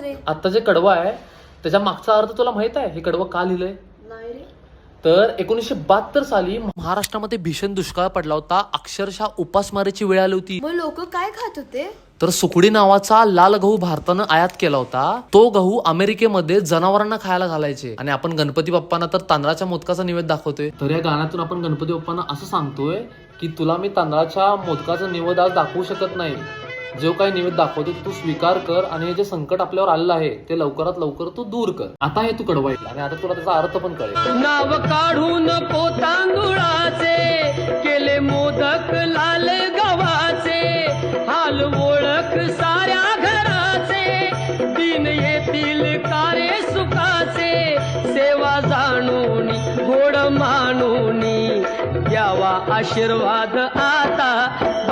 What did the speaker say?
रे? आता जे कडवं आहे त्याच्या मागचा अर्थ तुला माहित आहे? हे कडवं का लिहिलंय? नाही रे. तर 1972 साली महाराष्ट्रामध्ये भीषण दुष्काळ पडला होता. अक्षरशः उपासमारीची वेळ आली होती. मग लोक काय खात होते? तर सुकडी नावाचा लाल गहू भारतानं आयात केला होता. तो गहू अमेरिकेमध्ये जनावरांना खायला घालायचे. आणि आपण गणपती बाप्पांना तर तांदळाच्या मोदकाचा निवेद दाखवतोय. तर या गाण्यातून आपण गणपती बाप्पांना असं सांगतोय की तुला मी तांदळाच्या मोदकाचा निवेद आज दाखवू शकत नाही. जो काही निवेद दाखवतो तू स्वीकार कर आणि हे जे संकट आपल्यावर आलेलं आहे ते लवकरात लवकर तू दूर कर. आता हे तू कडवायला आणि आता तुला त्याचा अर्थ पण कळेल. नाव काढून पोतांदुळाचे केले मोदक लाल गव्हाचे, हाल ओळख साऱ्या घराचे, दिन येतील कारे सुखाचे, सेवा जाणून गोड मानून द्यावा आशीर्वाद आता.